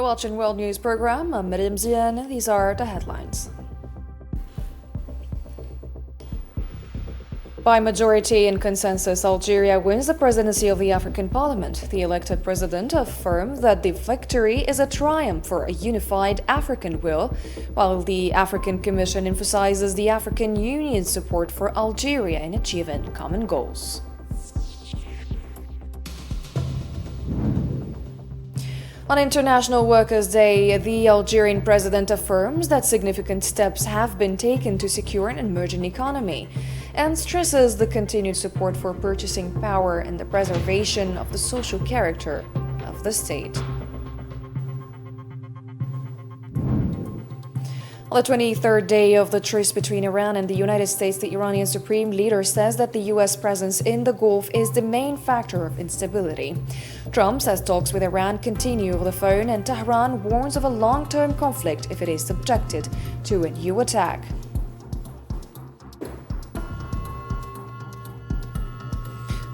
You're watching World News Program. I'm Miriam Zian. These are the headlines. By majority and consensus, Algeria wins the presidency of the African Parliament. The elected president affirmed that the victory is a triumph for a unified African will, while the African Commission emphasizes the African Union's support for Algeria in achieving common goals. On International Workers' Day, the Algerian president affirms that significant steps have been taken to secure an emerging economy and stresses the continued support for purchasing power and the preservation of the social character of the state. On the 23rd day of the truce between Iran and the United States, the Iranian supreme leader says that the U.S. presence in the Gulf is the main factor of instability. Trump says talks with Iran continue over the phone, and Tehran warns of a long-term conflict if it is subjected to a new attack.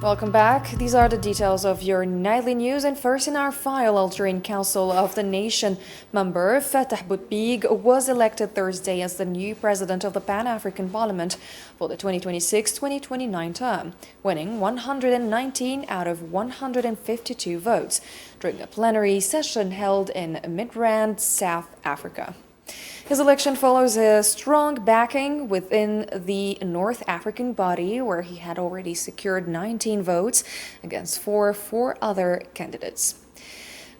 Welcome back. These are the details of your nightly news. And first in our file, Algerian Council of the Nation member Fatah Boutbig was elected Thursday as the new president of the Pan-African Parliament for the 2026-2029 term, winning 119 out of 152 votes during a plenary session held in Midrand, South Africa. His election follows a strong backing within the North African body, where he had already secured 19 votes against four other candidates.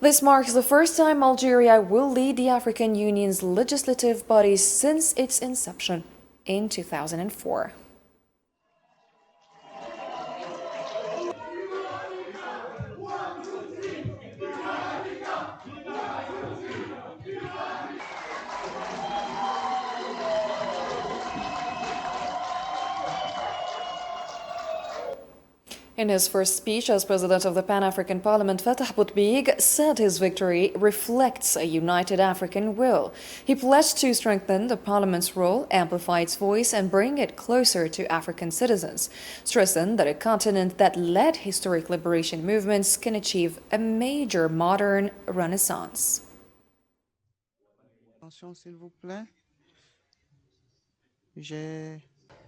This marks the first time Algeria will lead the African Union's legislative body since its inception in 2004. In his first speech as president of the Pan-African Parliament, Fatah Boutbig said his victory reflects a united African will. He pledged to strengthen the Parliament's role, amplify its voice, and bring it closer to African citizens, stressing that a continent that led historic liberation movements can achieve a major modern renaissance.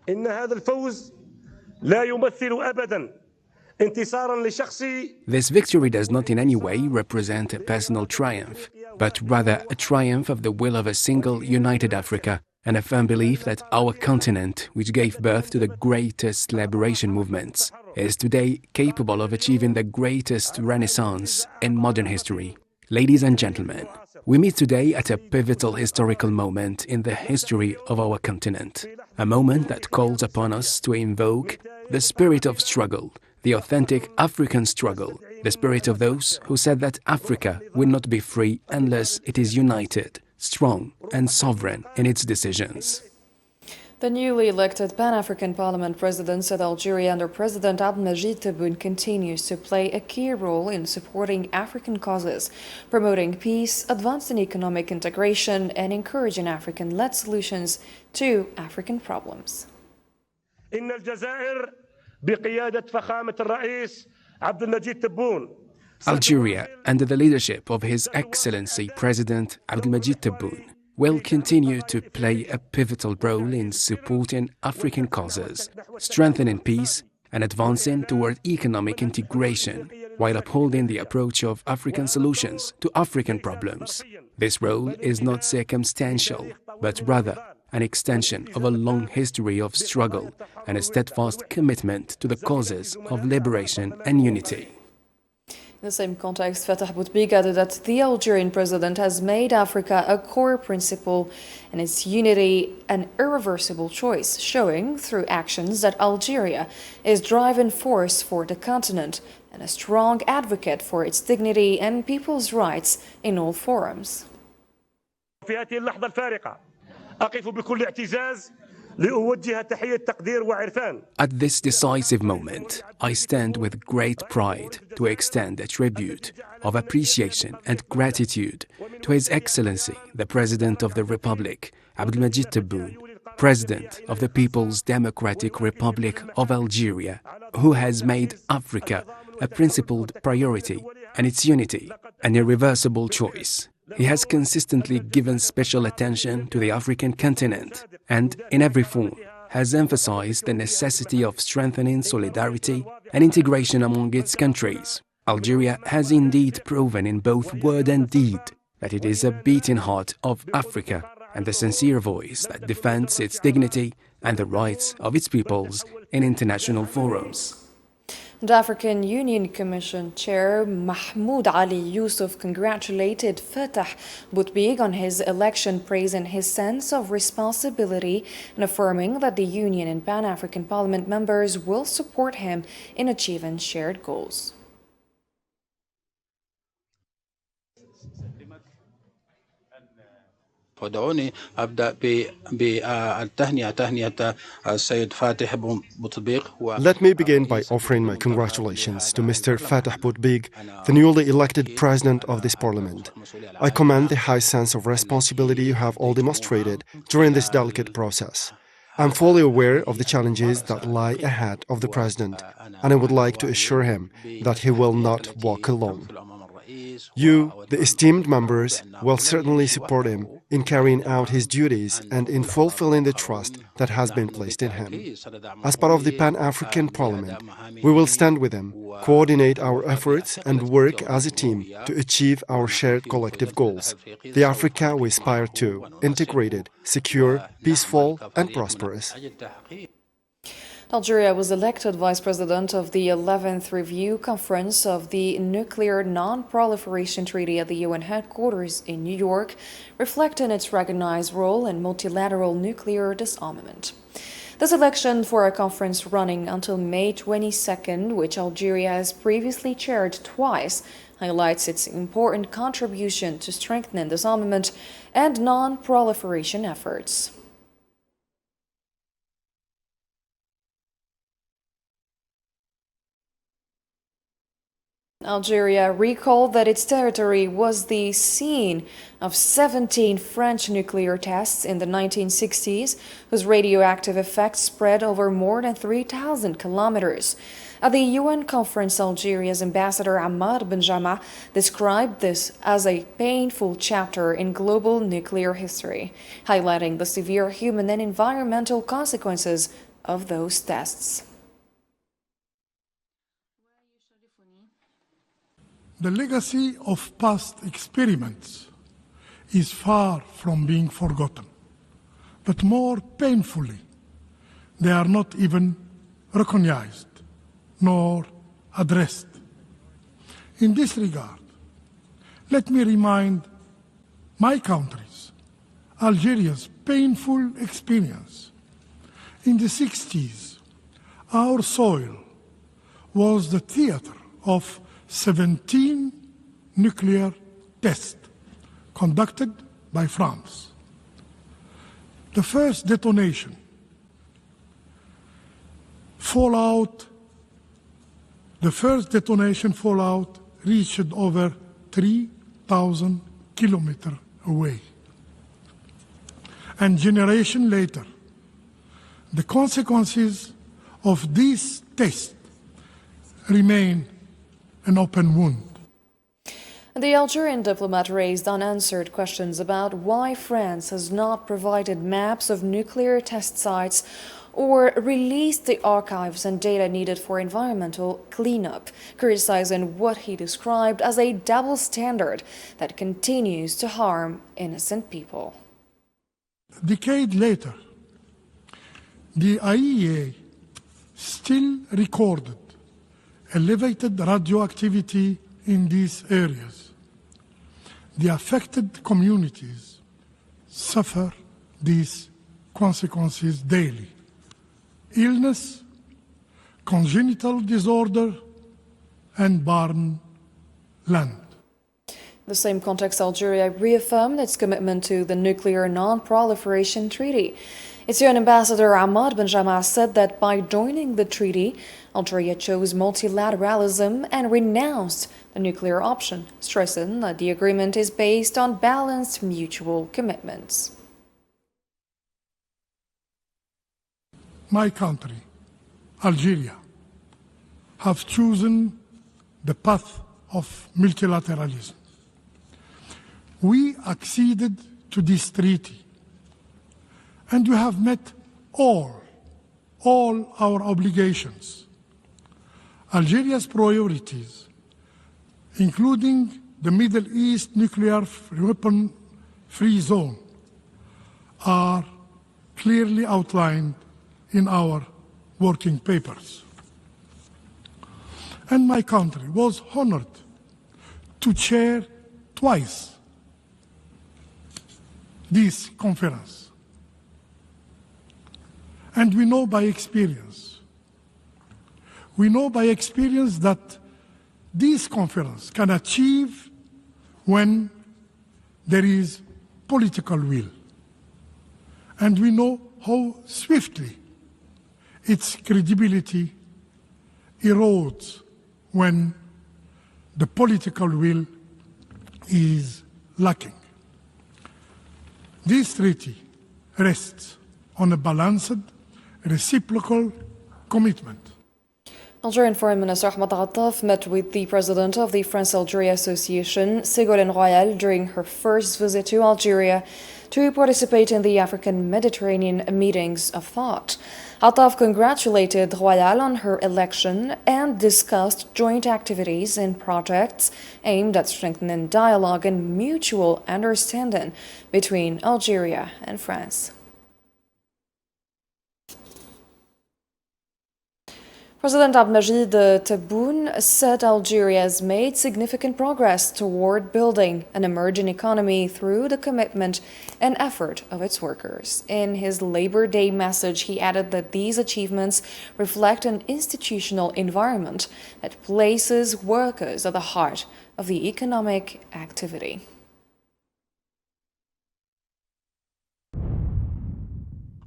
إن هذا الفوز لا يمثل أبداً. This victory does not in any way represent a personal triumph, but rather a triumph of the will of a single, united Africa, and a firm belief that our continent, which gave birth to the greatest liberation movements, is today capable of achieving the greatest renaissance in modern history. Ladies and gentlemen, we meet today at a pivotal historical moment in the history of our continent, a moment that calls upon us to invoke the spirit of struggle, the authentic African struggle, the spirit of those who said that Africa will not be free unless it is united, strong, and sovereign in its decisions. The newly elected Pan-African Parliament president said Algeria under President Abdelmadjid Tebboune continues to play a key role in supporting African causes, promoting peace, advancing economic integration, and encouraging African-led solutions to African problems. إن الجزائر بقيادة فخامة الرئيس عبد المجيد تبون. Algeria, under the leadership of His Excellency President Abdelmadjid Tebboune, will continue to play a pivotal role in supporting African causes, strengthening peace, and advancing toward economic integration, while upholding the approach of African solutions to African problems. This role is not circumstantial, but rather an extension of a long history of struggle and a steadfast commitment to the causes of liberation and unity. In the same context, Fatah Boutbig added that the Algerian president has made Africa a core principle and its unity an irreversible choice, showing through actions that Algeria is driving force for the continent and a strong advocate for its dignity and people's rights in all forums. في هذه اللحظة الفارقة أقف بكل اعتزاز لأوجه تحية تقدير وعرفان. At this decisive moment, I stand with great pride to extend a tribute of appreciation and gratitude to His Excellency, the President of the Republic, Abdelmadjid Tebboune, President of the People's Democratic Republic of Algeria, who has made Africa a principled priority and its unity an irreversible choice. He has consistently given special attention to the African continent and, in every form, has emphasized the necessity of strengthening solidarity and integration among its countries. Algeria has indeed proven in both word and deed that it is a beating heart of Africa and the sincere voice that defends its dignity and the rights of its peoples in international forums. The African Union Commission Chair Mahmoud Ali Yusuf congratulated Fatah Boutbig on his election, praising his sense of responsibility and affirming that the Union and Pan-African Parliament members will support him in achieving shared goals. ودعوني أبدأ بالتهنئة تهنئة السيد فاتح بوتبيغ. Let me begin by offering my congratulations to Mr. Fatah Boutbig, the newly elected president of this parliament. I commend the high sense of responsibility you have all demonstrated during this delicate process. I'm fully aware of the challenges that lie ahead of the president, and I would like to assure him that he will not walk alone. You, the esteemed members, will certainly support him in carrying out his duties and in fulfilling the trust that has been placed in him. As part of the Pan-African Parliament, we will stand with him, coordinate our efforts and work as a team to achieve our shared collective goals, the Africa we aspire to, integrated, secure, peaceful and prosperous. Algeria was elected Vice President of the 11th Review Conference of the Nuclear Non-Proliferation Treaty at the UN headquarters in New York, reflecting its recognized role in multilateral nuclear disarmament. This election for a conference running until May 22nd, which Algeria has previously chaired twice, highlights its important contribution to strengthening disarmament and non-proliferation efforts. Algeria recalled that its territory was the scene of 17 French nuclear tests in the 1960s, whose radioactive effects spread over more than 3,000 kilometers. At the UN conference, Algeria's ambassador Ammar Ben Jama described this as a painful chapter in global nuclear history, highlighting the severe human and environmental consequences of those tests. The legacy of past experiments is far from being forgotten, but more painfully, they are not even recognized nor addressed. In this regard, let me remind my country's, Algeria's painful experience. In the 60s, our soil was the theater of 17 nuclear tests conducted by France. The first detonation, fallout reached over 3,000 kilometers away. And generation later, the consequences of these tests remain an open wound. The Algerian diplomat raised unanswered questions about why France has not provided maps of nuclear test sites or released the archives and data needed for environmental cleanup, criticizing what he described as a double standard that continues to harm innocent people. A decade later, the IAEA still recorded elevated radioactivity in these areas. The affected communities suffer these consequences daily. Illness, congenital disorder, and barren land. In the same context, Algeria reaffirmed its commitment to the Nuclear Non-Proliferation Treaty. Its UN ambassador Ammar Ben Jama said that by joining the treaty, Algeria chose multilateralism and renounced the nuclear option, stressing that the agreement is based on balanced mutual commitments. My country, Algeria, have chosen the path of multilateralism. we acceded to this treaty, and we have met all our obligations. Algeria's priorities, including the Middle East nuclear weapon-free zone, are clearly outlined in our working papers. And my country was honored to chair twice this conference. And we know by experience that this conference can achieve when there is political will. And we know how swiftly its credibility erodes when the political will is lacking. This treaty rests on a balanced, reciprocal commitment. Algerian Foreign Minister Ahmed Attaf met with the president of the France-Algeria Association, Ségolène Royal, during her first visit to Algeria to participate in the African Mediterranean meetings of thought. Attaf congratulated Royal on her election and discussed joint activities and projects aimed at strengthening dialogue and mutual understanding between Algeria and France. President Abdelmajid Tebboune said Algeria has made significant progress toward building an emerging economy through the commitment and effort of its workers. In his Labor Day message, he added that these achievements reflect an institutional environment that places workers at the heart of the economic activity.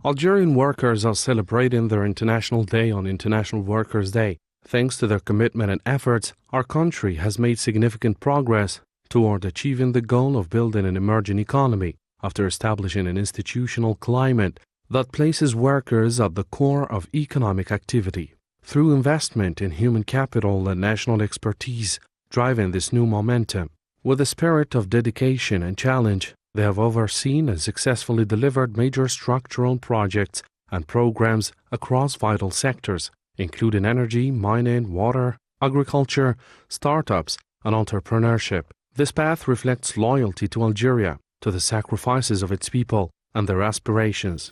Algerian workers are celebrating their International Day on International Workers' Day. Thanks to their commitment and efforts, our country has made significant progress toward achieving the goal of building an emerging economy after establishing an institutional climate that places workers at the core of economic activity. Through investment in human capital and national expertise, driving this new momentum, with a spirit of dedication and challenge, they have overseen and successfully delivered major structural projects and programs across vital sectors, including energy, mining, water, agriculture, startups, and entrepreneurship. This path reflects loyalty to Algeria, to the sacrifices of its people, and their aspirations.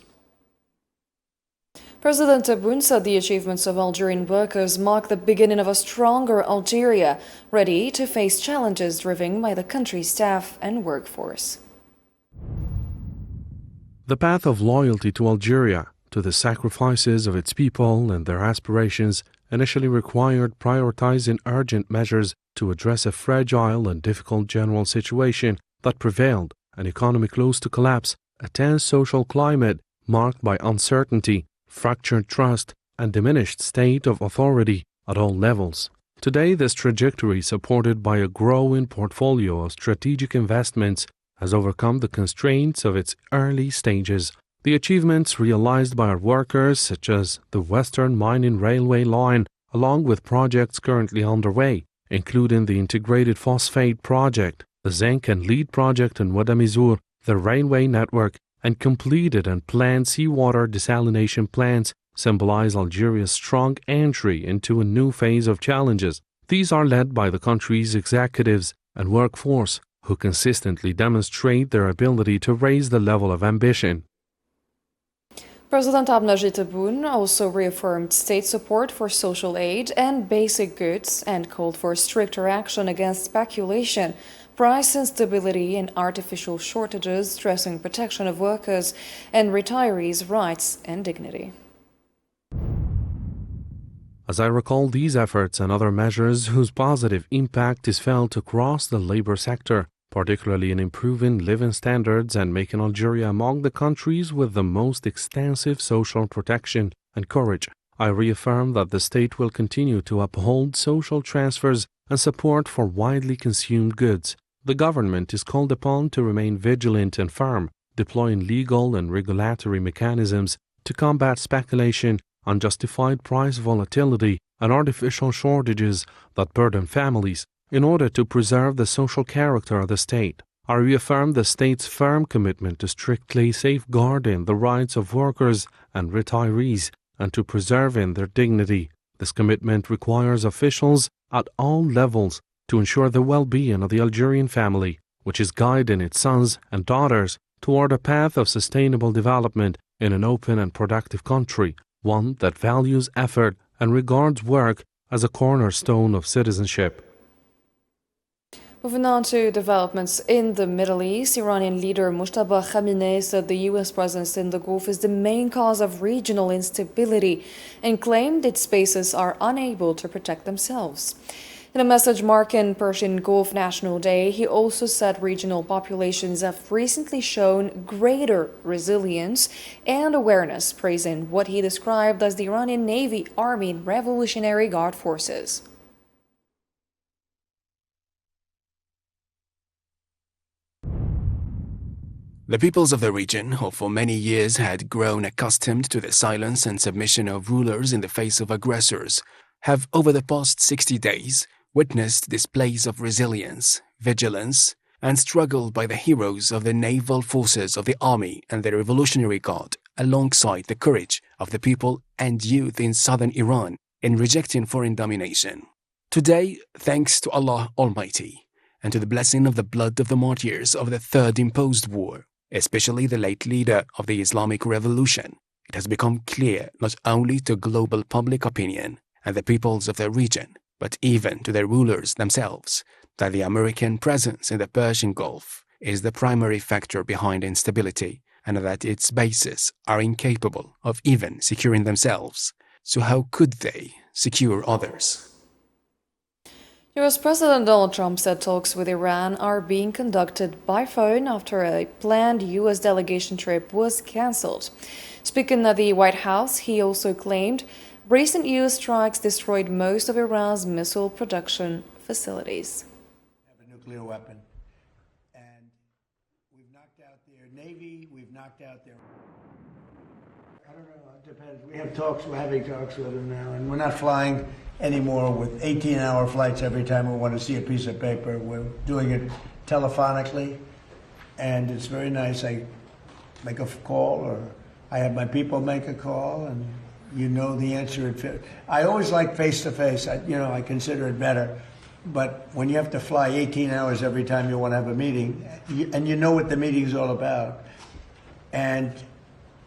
President Tebboune said the achievements of Algerian workers mark the beginning of a stronger Algeria, ready to face challenges driven by the country's staff and workforce. The path of loyalty to Algeria, to the sacrifices of its people and their aspirations, initially required prioritizing urgent measures to address a fragile and difficult general situation that prevailed, an economy close to collapse, a tense social climate marked by uncertainty, fractured trust, and diminished state of authority at all levels. Today, this trajectory, supported by a growing portfolio of strategic investments, has overcome the constraints of its early stages. The achievements realized by our workers, such as the Western Mining Railway line, along with projects currently underway, including the Integrated Phosphate Project, the Zinc and Lead Project in Ouadamizur, the railway network, and completed and planned seawater desalination plants, symbolize Algeria's strong entry into a new phase of challenges. These are led by the country's executives and workforce, who consistently demonstrate their ability to raise the level of ambition. President Abdelmajid Tebboune also reaffirmed state support for social aid and basic goods and called for stricter action against speculation, price instability, and artificial shortages, stressing protection of workers and retirees' rights and dignity. As I recall these efforts and other measures whose positive impact is felt across the labor sector, particularly in improving living standards and making Algeria among the countries with the most extensive social protection and courage, I reaffirm that the state will continue to uphold social transfers and support for widely consumed goods. The government is called upon to remain vigilant and firm, deploying legal and regulatory mechanisms to combat speculation, unjustified price volatility, and artificial shortages that burden families in order to preserve the social character of the state. I reaffirm the state's firm commitment to strictly safeguarding the rights of workers and retirees and to preserving their dignity. This commitment requires officials at all levels to ensure the well-being of the Algerian family, which is guiding its sons and daughters toward a path of sustainable development in an open and productive country, one that values effort and regards work as a cornerstone of citizenship. Moving on to developments in the Middle East, Iranian leader Mojtaba Khamenei said the U.S. presence in the Gulf is the main cause of regional instability and claimed its bases are unable to protect themselves. In a message marking Persian Gulf National Day, he also said regional populations have recently shown greater resilience and awareness, praising what he described as the Iranian Navy, Army, and Revolutionary Guard forces. The peoples of the region, who for many years had grown accustomed to the silence and submission of rulers in the face of aggressors, have over the past 60 days witnessed displays of resilience, vigilance, and struggle by the heroes of the naval forces of the army and the Revolutionary Guard, alongside the courage of the people and youth in southern Iran in rejecting foreign domination. Today, thanks to Allah Almighty, and to the blessing of the blood of the martyrs of the Third Imposed War, especially the late leader of the Islamic Revolution, it has become clear not only to global public opinion and the peoples of the region, but even to the rulers themselves, that the American presence in the Persian Gulf is the primary factor behind instability, and that its bases are incapable of even securing themselves. So how could they secure others? U.S. President Donald Trump said talks with Iran are being conducted by phone after a planned U.S. delegation trip was cancelled. Speaking at the White House, he also claimed recent U.S. strikes destroyed most of Iran's missile production facilities. Have a nuclear weapon, and we've knocked out their Navy, we've knocked out their... I don't know, it depends. We have talks, we're having talks with them now, and we're not flying anymore with 18-hour flights every time we want to see a piece of paper. We're doing it telephonically, and it's very nice. I make a call, or I have my people make a call, and you know the answer. I always like face-to-face. I consider it better. But when you have to fly 18 hours every time you want to have a meeting, and you know what the meeting's all about, and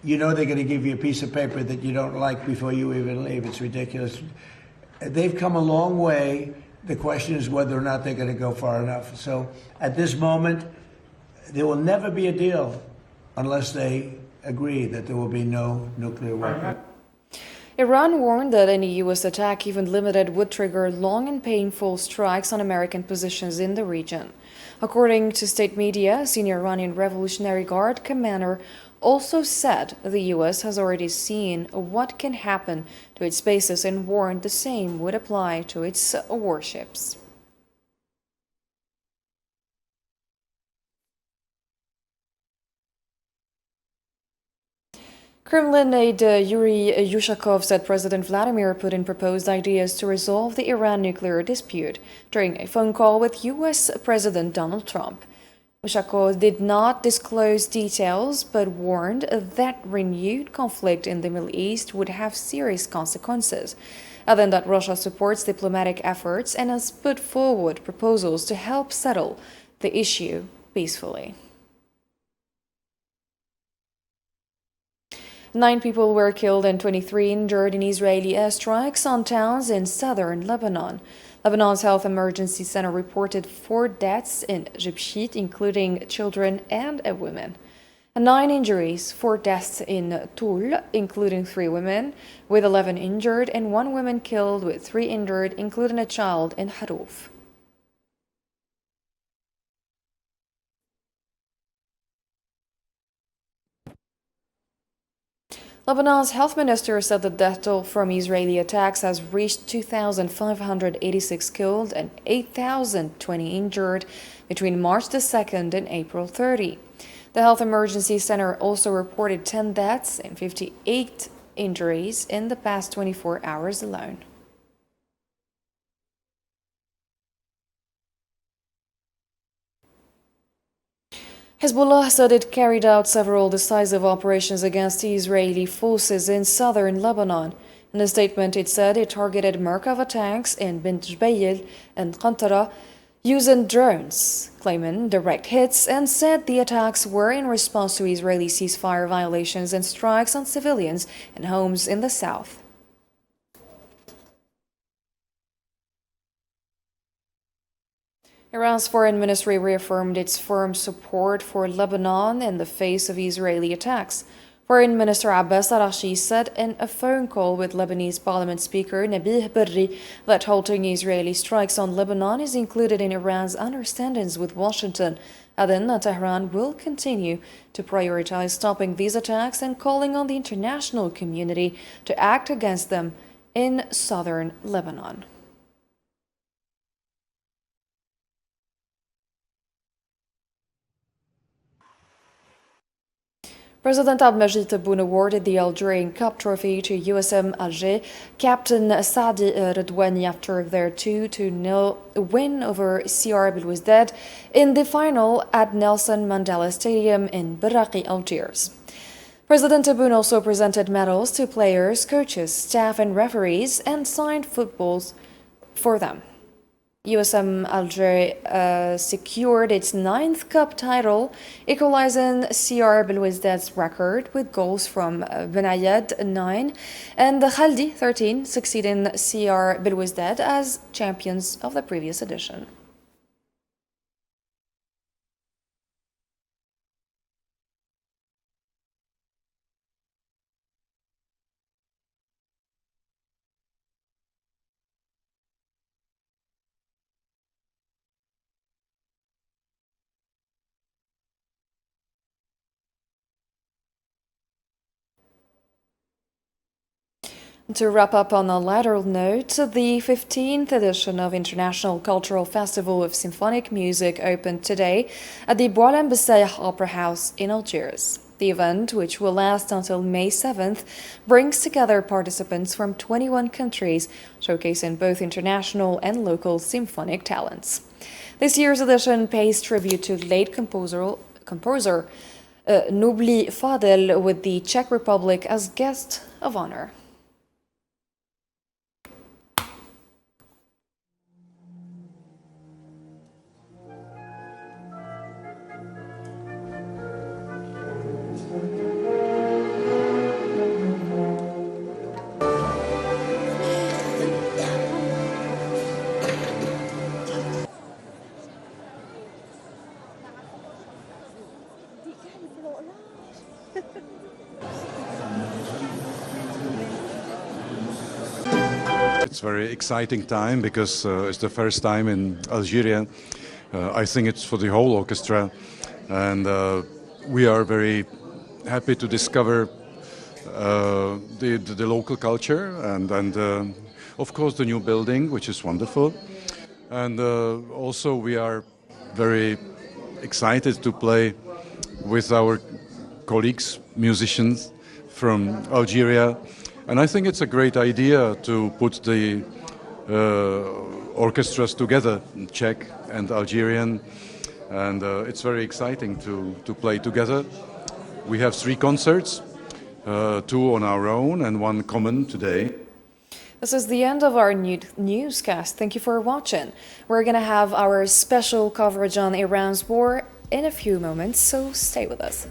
you know they're going to give you a piece of paper that you don't like before you even leave. It's ridiculous. They've come a long way. The question is whether or not they're going to go far enough. So at this moment, there will never be a deal unless they agree that there will be no nuclear weapon. Iran warned that any U.S. attack, even limited, would trigger long and painful strikes on American positions in the region. According to state media, a senior Iranian Revolutionary Guard commander also said the U.S. has already seen what can happen to its bases and warned the same would apply to its warships. Kremlin aide Yuri Yushakov said President Vladimir Putin proposed ideas to resolve the Iran nuclear dispute during a phone call with U.S. President Donald Trump. Yushakov did not disclose details, but warned that renewed conflict in the Middle East would have serious consequences, adding that Russia supports diplomatic efforts and has put forward proposals to help settle the issue peacefully. 9 people were killed and 23 injured in Israeli airstrikes on towns in southern Lebanon. Lebanon's Health Emergency Center reported 4 deaths in Jibshit, including children and a woman, and 9 injuries, 4 deaths in Toul, including 3 women, with 11 injured, and 1 woman killed with 3 injured, including a child in Haruf. Lebanon's health minister said the death toll from Israeli attacks has reached 2,586 killed and 8,020 injured between March the 2nd and April 30. The Health Emergency Center also reported 10 deaths and 58 injuries in the past 24 hours alone. Hezbollah said it carried out several decisive operations against Israeli forces in southern Lebanon. In a statement, it said it targeted Merkava tanks in Bint Jbayl and Qantara using drones, claiming direct hits, and said the attacks were in response to Israeli ceasefire violations and strikes on civilians and homes in the south. Iran's foreign ministry reaffirmed its firm support for Lebanon in the face of Israeli attacks. Foreign Minister Abbas Araghchi said in a phone call with Lebanese Parliament Speaker Nabih Berri that halting Israeli strikes on Lebanon is included in Iran's understandings with Washington, adding that Tehran will continue to prioritize stopping these attacks and calling on the international community to act against them in southern Lebanon. President Abdelmajid Tebboune awarded the Algerian Cup trophy to USM Alger captain Saadi Redouani after their 2-0 win over CR Belouizdad in the final at Nelson Mandela Stadium in Berraqi, Algiers. President Tebboune also presented medals to players, coaches, staff and referees and signed footballs for them. USM Alger secured its 9th cup title, equalizing CR Belouizdad's record with goals from Benayed 9 and Khaldi 13, succeeding CR Belouizdad as champions of the previous edition. To wrap up on a lighter note, the 15th edition of International Cultural Festival of Symphonic Music opened today at the Boualem Bessaïh Opera House in Algiers. The event, which will last until May 7th, brings together participants from 21 countries, showcasing both international and local symphonic talents. This year's edition pays tribute to late composer Nubli Fadel, with the Czech Republic as guest of honor. It's a very exciting time because it's the first time in Algeria. I think it's for the whole orchestra, and we are very happy to discover the local culture and of course the new building, which is wonderful. And also we are very excited to play with our colleagues, musicians from Algeria. And I think it's a great idea to put the orchestras together, Czech and Algerian, and it's very exciting to play together. We have 3 concerts, 2 on our own and 1 common today. This is the end of our newscast. Thank you for watching. We're going to have our special coverage on Iran's war in a few moments, so stay with us.